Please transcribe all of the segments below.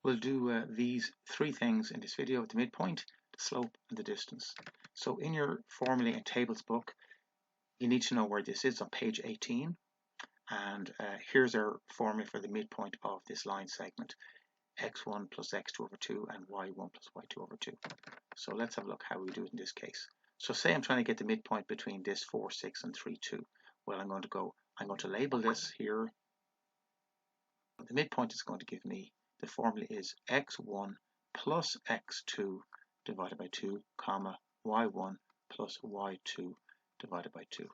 We'll do these three things in this video: the midpoint, the slope, and the distance. So in your formula and tables book, you need to know where this is on page 18. And here's our formula for the midpoint of this line segment: x1 plus x2 over 2 and y1 plus y2 over 2. So let's have a look how we do it in this case. So say I'm trying to get the midpoint between this 4, 6 and 3, 2. Well, I'm going to label this here. The midpoint is going to give me, the formula is x1 plus x2 divided by 2, comma, y1 plus y2 divided by 2.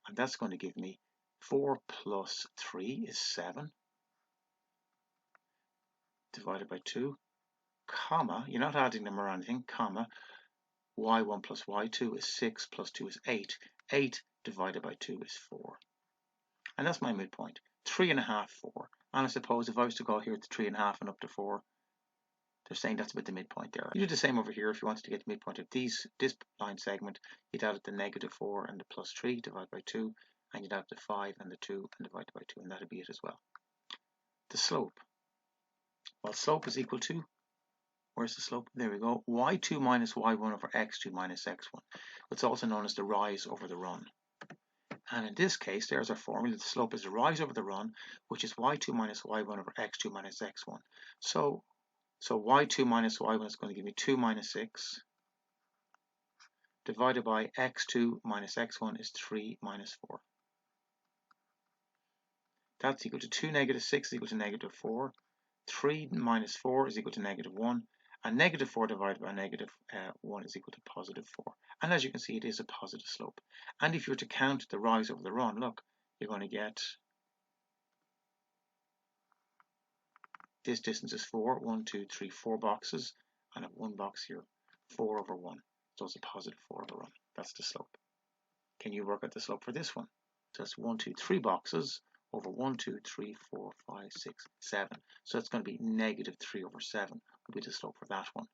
And that's going to give me 4 plus 3 is 7 divided by 2, comma, you're not adding them or anything, comma, y1 plus y2 is 6 plus 2 is 8. 8 divided by 2 is 4. And that's my midpoint. 3.5, 4. And I suppose if I was to go here to 3.5 and up to 4, they're saying that's about the midpoint there. You do the same over here. If you wanted to get the midpoint of this line segment, you'd add the -4 and the +3 divided by 2, and you'd add the 5 and the 2 and divide by 2, and that'd be it as well. The slope. Well, slope is equal to, where's the slope? There we go. y2 minus y1 over x2 minus x1. It's also known as the rise over the run. And in this case, there's our formula. The slope is the rise over the run, which is y2 minus y1 over x2 minus x1. So y2 minus y1 is going to give me 2 minus 6, divided by x2 minus x1 is 3 minus 4. That's equal to 2 negative 6 is equal to negative 4. 3 minus 4 is equal to negative 1. And negative 4 divided by negative 1 is equal to positive 4. And as you can see, it is a positive slope. And if you were to count the rise over the run, look, you're going to get, this distance is 4. 1, 2, 3, 4 boxes. And I have one box here, 4 over 1. So it's a positive 4 over run. That's the slope. Can you work out the slope for this one? So that's 1, 2, 3 boxes over 1, 2, 3, 4, 5, 6, 7. So it's going to be negative 3 over 7 will be the slope for that one.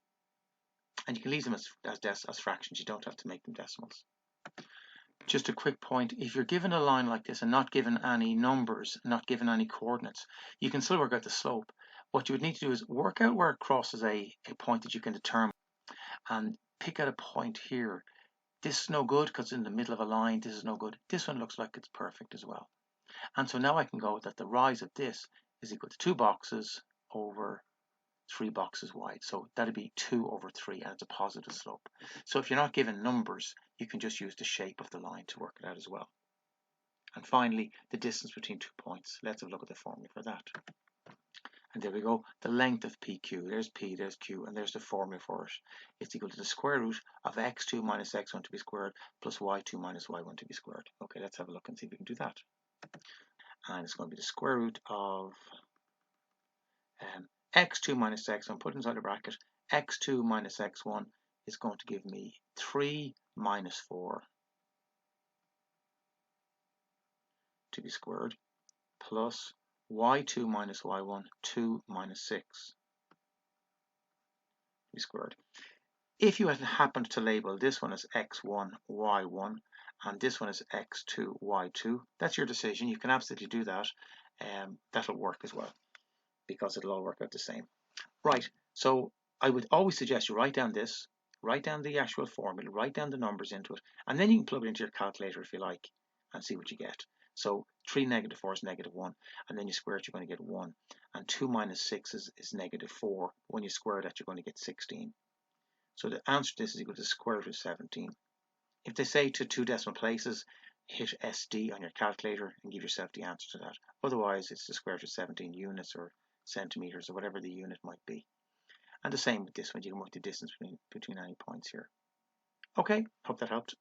And you can leave them as fractions. You don't have to make them decimals. Just a quick point. If you're given a line like this and not given any numbers, not given any coordinates, you can still work out the slope. What you would need to do is work out where it crosses a point that you can determine and pick out a point here. This is no good because it's in the middle of a line. This is no good. This one looks like it's perfect as well. And so now I can go that the rise of this is equal to 2 boxes over 3 boxes wide. So that'd be 2 over 3, and it's a positive slope. So if you're not given numbers, you can just use the shape of the line to work it out as well. And finally, the distance between 2 points. Let's have a look at the formula for that. And there we go, the length of PQ. There's P, there's Q, and there's the formula for it. It's equal to the square root of x2 minus x1 to be squared plus y2 minus y1 to be squared. Okay, let's have a look and see if we can do that. And it's going to be the square root of x2 minus x1, put inside a bracket, x2 minus x1 is going to give me 3 minus 4 to be squared plus y2 minus y1, 2 minus 6 to be squared. If you had happened to label this one as x1, y1, and this one as x2, y2, that's your decision. You can absolutely do that. That'll work as well, because it'll all work out the same. Right, so I would always suggest you write down this, write down the actual formula, write down the numbers into it, and then you can plug it into your calculator if you like and see what you get. So 3 negative 4 is negative 1, and then you square it, you're going to get 1. And 2 minus 6 is negative 4. When you square that, you're going to get 16. So the answer to this is equal to the square root of 17. If they say to 2 decimal places, hit SD on your calculator and give yourself the answer to that. Otherwise, it's the square root of 17 units or centimeters or whatever the unit might be. And the same with this one. You can work the distance between any points here. Okay, hope that helped.